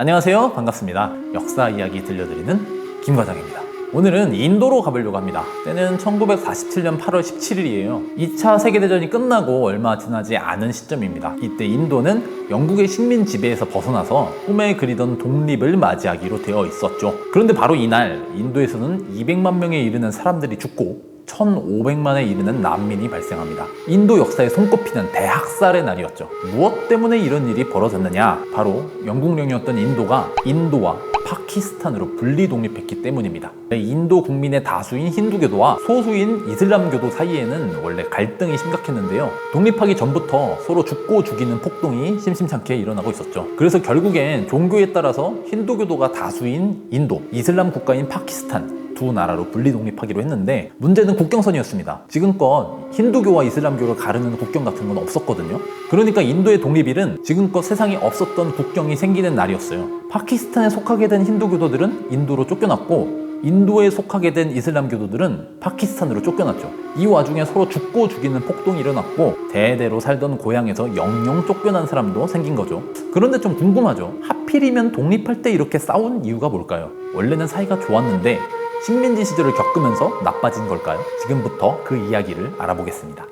안녕하세요. 반갑습니다. 역사 이야기 들려드리는 김과장입니다. 오늘은 인도로 가보려고 합니다. 때는 1947년 8월 17일이에요. 2차 세계대전이 끝나고 얼마 지나지 않은 시점입니다. 이때 인도는 영국의 식민 지배에서 벗어나서 꿈에 그리던 독립을 맞이하기로 되어 있었죠. 그런데 바로 이날 인도에서는 200만 명에 이르는 사람들이 죽고 1,500만에 이르는 난민이 발생합니다. 인도 역사에 손꼽히는 대학살의 날이었죠. 무엇 때문에 이런 일이 벌어졌느냐? 바로 영국령이었던 인도가 인도와 파키스탄으로 분리 독립했기 때문입니다. 인도 국민의 다수인 힌두교도와 소수인 이슬람교도 사이에는 원래 갈등이 심각했는데요. 독립하기 전부터 서로 죽고 죽이는 폭동이 심심찮게 일어나고 있었죠. 그래서 결국엔 종교에 따라서 힌두교도가 다수인 인도, 이슬람 국가인 파키스탄 두 나라로 분리 독립하기로 했는데 문제는 국경선이었습니다. 지금껏 힌두교와 이슬람교를 가르는 국경 같은 건 없었거든요. 그러니까 인도의 독립일은 지금껏 세상에 없었던 국경이 생기는 날이었어요. 파키스탄에 속하게 된 힌두교도들은 인도로 쫓겨났고 인도에 속하게 된 이슬람교도들은 파키스탄으로 쫓겨났죠. 이 와중에 서로 죽고 죽이는 폭동이 일어났고 대대로 살던 고향에서 영영 쫓겨난 사람도 생긴 거죠. 그런데 좀 궁금하죠. 하필이면 독립할 때 이렇게 싸운 이유가 뭘까요? 원래는 사이가 좋았는데 식민지 시절을 겪으면서 나빠진 걸까요? 지금부터 그 이야기를 알아보겠습니다.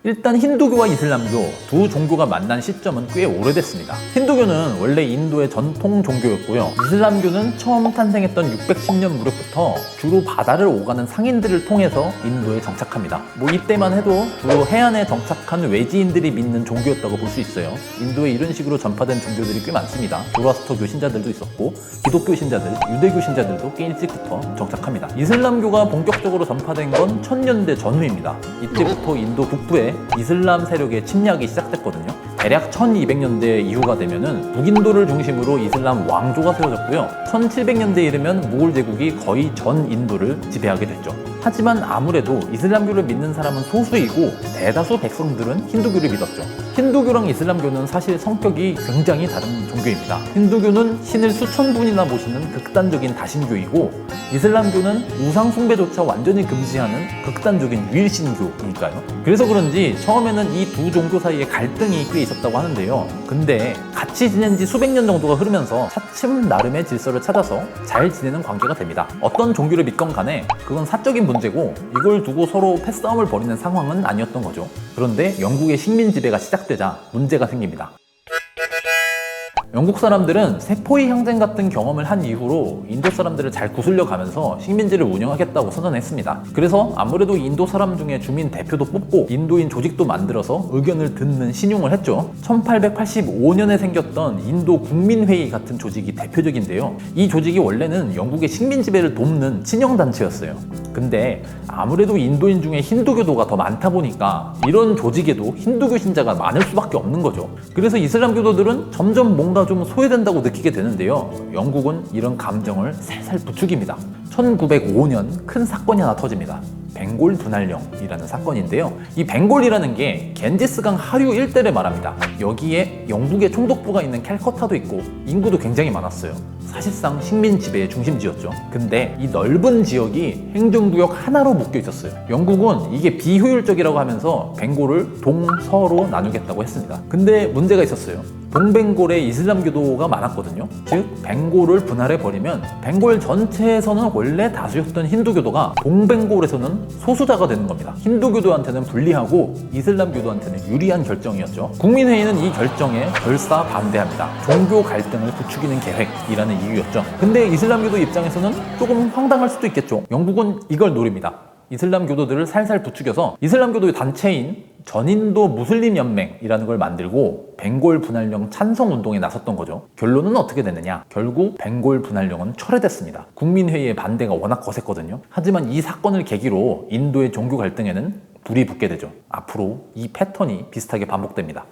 일단 힌두교와 이슬람교 두 종교가 만난 시점은 꽤 오래됐습니다. 힌두교는 원래 인도의 전통 종교였고요. 이슬람교는 처음 탄생했던 610년 무렵부터 주로 바다를 오가는 상인들을 통해서 인도에 정착합니다. 이때만 해도 주로 해안에 정착한 외지인들이 믿는 종교였다고 볼 수 있어요. 인도에 이런 식으로 전파된 종교들이 꽤 많습니다. 조로아스터교 신자들도 있었고 기독교 신자들, 유대교 신자들도 꽤 일찍부터 정착합니다. 이슬람교가 본격적으로 전파된 건 1000년대 전후입니다. 이때부터 인도 북부에 이슬람 세력의 침략이 시작됐거든요. 대략 1200년대 이후가 되면은 북인도를 중심으로 이슬람 왕조가 세워졌고요. 1700년대에 이르면 무굴 제국이 거의 전 인도를 지배하게 됐죠. 하지만 아무래도 이슬람교를 믿는 사람은 소수이고 대다수 백성들은 힌두교를 믿었죠. 힌두교랑 이슬람교는 사실 성격이 굉장히 다른 종교입니다. 힌두교는 신을 수천 분이나 모시는 극단적인 다신교이고 이슬람교는 우상 숭배조차 완전히 금지하는 극단적인 유일신교이니까요. 그래서 그런지 처음에는 이 두 종교 사이에 갈등이 꽤 있었다고 하는데요. 근데 같이 지낸 지 수백 년 정도가 흐르면서 차츰 나름의 질서를 찾아서 잘 지내는 관계가 됩니다. 어떤 종교를 믿건 간에 그건 사적인 문제고 이걸 두고 서로 패싸움을 벌이는 상황은 아니었던 거죠. 그런데 영국의 식민 지배가 시작되자 문제가 생깁니다. 영국 사람들은 세포의 항쟁 같은 경험을 한 이후로 인도 사람들을 잘 구슬려 가면서 식민지를 운영하겠다고 선언했습니다. 그래서 아무래도 인도 사람 중에 주민 대표도 뽑고 인도인 조직도 만들어서 의견을 듣는 신용을 했죠. 1885년에 생겼던 인도 국민회의 같은 조직이 대표적인데요. 이 조직이 원래는 영국의 식민 지배를 돕는 친영단체였어요. 근데 아무래도 인도인 중에 힌두교도가 더 많다 보니까 이런 조직에도 힌두교 신자가 많을 수밖에 없는 거죠. 그래서 이슬람교도들은 점점 뭔가 좀 소외된다고 느끼게 되는데요. 영국은 이런 감정을 살살 부추깁니다. 1905년 큰 사건이 하나 터집니다. 벵골 분할령이라는 사건인데요. 이 벵골이라는 게 겐지스강 하류 일대를 말합니다. 여기에 영국의 총독부가 있는 캘커타도 있고 인구도 굉장히 많았어요. 사실상 식민 지배의 중심지였죠. 근데 이 넓은 지역이 행정구역 하나로 묶여 있었어요. 영국은 이게 비효율적이라고 하면서 벵골을 동서로 나누겠다고 했습니다. 근데 문제가 있었어요. 동벵골에 이슬람교도가 많았거든요. 즉 벵골을 분할해버리면 벵골 전체에서는 원래 다수였던 힌두교도가 동벵골에서는 소수자가 되는 겁니다. 힌두교도한테는 불리하고 이슬람교도한테는 유리한 결정이었죠. 국민회의는 이 결정에 결사 반대합니다. 종교 갈등을 부추기는 계획이라는 이유였죠. 근데 이슬람교도 입장에서는 조금 황당할 수도 있겠죠. 영국은 이걸 노립니다. 이슬람 교도들을 살살 부추겨서 이슬람교도의 단체인 전인도 무슬림 연맹이라는 걸 만들고 벵골 분할령 찬성 운동에 나섰던 거죠. 결론은 어떻게 됐느냐? 결국 벵골 분할령은 철회됐습니다. 국민회의의 반대가 워낙 거셌거든요. 하지만 이 사건을 계기로 인도의 종교 갈등에는 불이 붙게 되죠. 앞으로 이 패턴이 비슷하게 반복됩니다.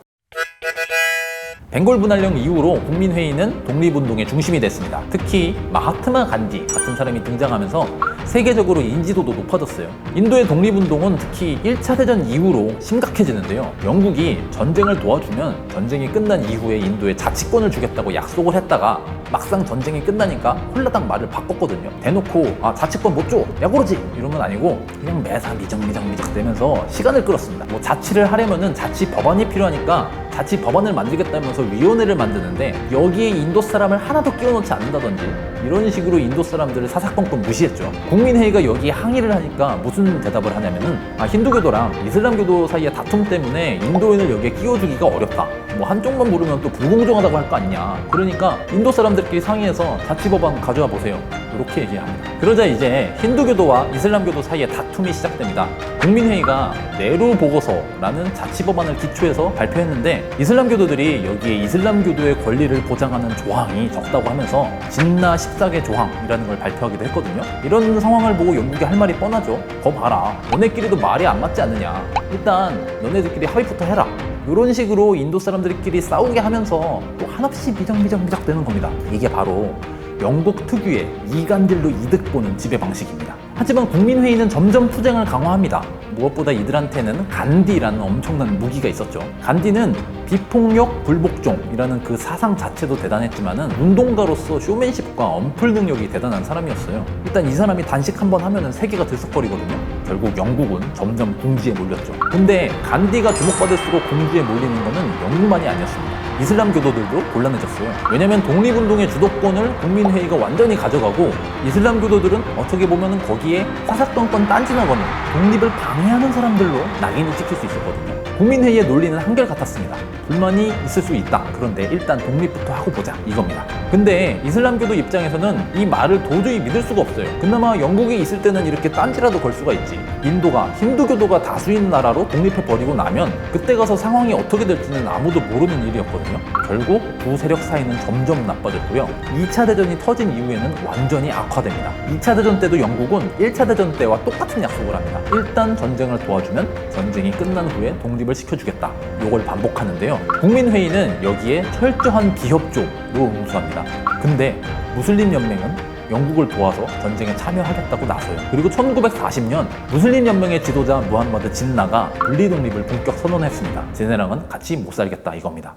벵골 분할령 이후로 국민회의는 독립운동의 중심이 됐습니다. 특히 마하트마 간디 같은 사람이 등장하면서 세계적으로 인지도도 높아졌어요. 인도의 독립운동은 특히 1차 대전 이후로 심각해지는데요. 영국이 전쟁을 도와주면 전쟁이 끝난 이후에 인도에 자치권을 주겠다고 약속을 했다가 막상 전쟁이 끝나니까 홀라당 말을 바꿨거든요. 대놓고 자치권 못 줘! 야구르지! 이런 건 아니고 그냥 매사 미적대면서 시간을 끌었습니다. 자치를 하려면은 자치 법안이 필요하니까 자치 법안을 만들겠다면서 위원회를 만드는데 여기에 인도 사람을 하나도 끼워넣지 않는다든지 이런 식으로 인도 사람들을 사사건건 무시했죠. 국민회의가 여기에 항의를 하니까 무슨 대답을 하냐면은 힌두교도랑 이슬람교도 사이의 다툼 때문에 인도인을 여기에 끼워주기가 어렵다. 뭐 한쪽만 부르면 또 불공정하다고 할 거 아니냐. 그러니까 인도 사람들끼리 상의해서 자치법안 가져와 보세요. 이렇게 얘기합니다. 그러자 이제 힌두교도와 이슬람교도 사이에 다툼이 시작됩니다. 국민회의가 네루 보고서라는 자치법안을 기초해서 발표했는데 이슬람교도들이 여기에 이슬람교도의 권리를 보장하는 조항이 적다고 하면서 진나 14개 조항이라는 걸 발표하기도 했거든요. 이런 상황을 보고 영국이 할 말이 뻔하죠. 거 봐라. 너네끼리도 말이 안 맞지 않느냐. 일단 너네들끼리 합의부터 해라. 이런 식으로 인도 사람들끼리 싸우게 하면서 또 한없이 미적미적 되는 겁니다. 이게 바로 영국 특유의 이간질로 이득 보는 지배 방식입니다. 하지만 국민회의는 점점 투쟁을 강화합니다. 무엇보다 이들한테는 간디라는 엄청난 무기가 있었죠. 간디는 비폭력 불복종이라는 그 사상 자체도 대단했지만은 운동가로서 쇼맨십과 언플 능력이 대단한 사람이었어요. 일단 이 사람이 단식 한번 하면은 세계가 들썩거리거든요. 결국 영국은 점점 궁지에 몰렸죠. 근데 간디가 주목받을수록 궁지에 몰리는 거는 영국만이 아니었습니다. 이슬람 교도들도 곤란해졌어요. 왜냐면 독립운동의 주도권을 국민회의가 완전히 가져가고 이슬람 교도들은 어떻게 보면 거기에 사사건건 딴지나거는 독립을 방해하는 사람들로 낙인을 찍힐 수 있었거든요. 국민회의의 논리는 한결같았습니다. 불만이 있을 수 있다. 그런데 일단 독립부터 하고 보자. 이겁니다. 근데 이슬람교도 입장에서는 이 말을 도저히 믿을 수가 없어요. 그나마 영국이 있을 때는 이렇게 딴지라도 걸 수가 있지. 인도가 힌두교도가 다수인 나라로 독립해버리고 나면 그때 가서 상황이 어떻게 될지는 아무도 모르는 일이었거든요. 결국 두 세력 사이는 점점 나빠졌고요. 2차 대전이 터진 이후에는 완전히 악화됩니다. 2차 대전 때도 영국은 1차 대전 때와 똑같은 약속을 합니다. 일단 전쟁을 도와주면 전쟁이 끝난 후에 독립을 시켜주겠다. 이걸 반복하는데요. 국민회의는 여기에 철저한 비협조로 응수합니다. 근데 무슬림 연맹은 영국을 도와서 전쟁에 참여하겠다고 나서요. 그리고 1940년 무슬림 연맹의 지도자 무함마드 진나가 분리독립을 본격 선언했습니다. 쟤네랑은 같이 못 살겠다 이겁니다.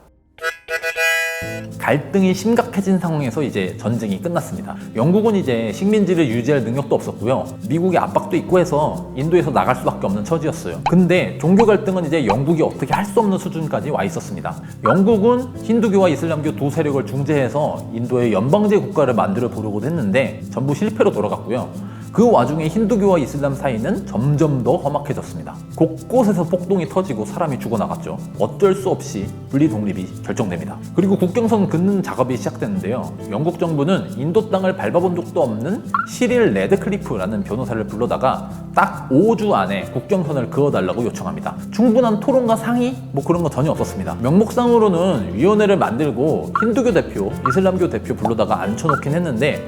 갈등이 심각해진 상황에서 이제 전쟁이 끝났습니다. 영국은 이제 식민지를 유지할 능력도 없었고요. 미국의 압박도 있고 해서 인도에서 나갈 수밖에 없는 처지였어요. 근데 종교 갈등은 이제 영국이 어떻게 할 수 없는 수준까지 와 있었습니다. 영국은 힌두교와 이슬람교 두 세력을 중재해서 인도의 연방제 국가를 만들어 보려고 했는데 전부 실패로 돌아갔고요. 그 와중에 힌두교와 이슬람 사이는 점점 더 험악해졌습니다. 곳곳에서 폭동이 터지고 사람이 죽어나갔죠. 어쩔 수 없이 분리 독립이 결정됩니다. 그리고 국경선 긋는 작업이 시작되는데요. 영국 정부는 인도 땅을 밟아본 적도 없는 시릴 레드클리프라는 변호사를 불러다가 딱 5주 안에 국경선을 그어달라고 요청합니다. 충분한 토론과 상의? 뭐 그런 거 전혀 없었습니다. 명목상으로는 위원회를 만들고 힌두교 대표, 이슬람교 대표 불러다가 앉혀놓긴 했는데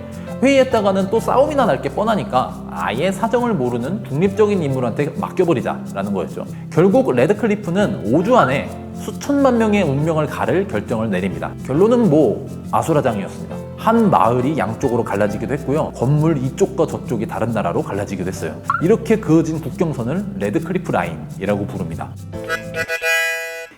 회의했다가는 또 싸움이나 날 게 뻔하니까 아예 사정을 모르는 독립적인 인물한테 맡겨버리자라는 거였죠. 결국 레드클리프는 5주 안에 수천만 명의 운명을 가를 결정을 내립니다. 결론은 뭐 아수라장이었습니다. 한 마을이 양쪽으로 갈라지기도 했고요. 건물 이쪽과 저쪽이 다른 나라로 갈라지기도 했어요. 이렇게 그어진 국경선을 레드클리프 라인이라고 부릅니다.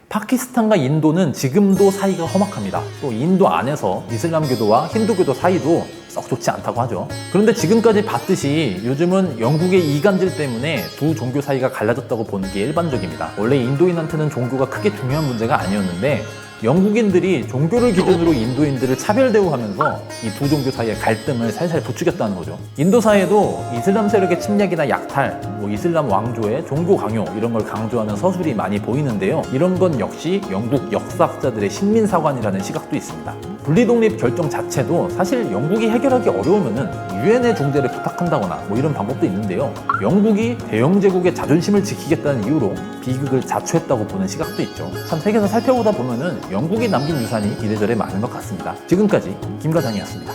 파키스탄과 인도는 지금도 사이가 험악합니다. 또 인도 안에서 이슬람교도와 힌두교도 사이도 썩 좋지 않다고 하죠. 그런데 지금까지 봤듯이 요즘은 영국의 이간질 때문에 두 종교 사이가 갈라졌다고 보는 게 일반적입니다. 원래 인도인한테는 종교가 크게 중요한 문제가 아니었는데 영국인들이 종교를 기준으로 인도인들을 차별 대우하면서 이 두 종교 사이의 갈등을 살살 부추겼다는 거죠. 인도 사회도 이슬람 세력의 침략이나 약탈, 이슬람 왕조의 종교 강요 이런 걸 강조하는 서술이 많이 보이는데요. 이런 건 역시 영국 역사학자들의 식민사관이라는 시각도 있습니다. 분리독립 결정 자체도 사실 영국이 해결하기 어려우면은 유엔의 중재를 부탁한다거나 이런 방법도 있는데요. 영국이 대영제국의 자존심을 지키겠다는 이유로 비극을 자초했다고 보는 시각도 있죠. 참 세계에서 살펴보다 보면은 영국이 남긴 유산이 이래저래 많은 것 같습니다. 지금까지 김과장이었습니다.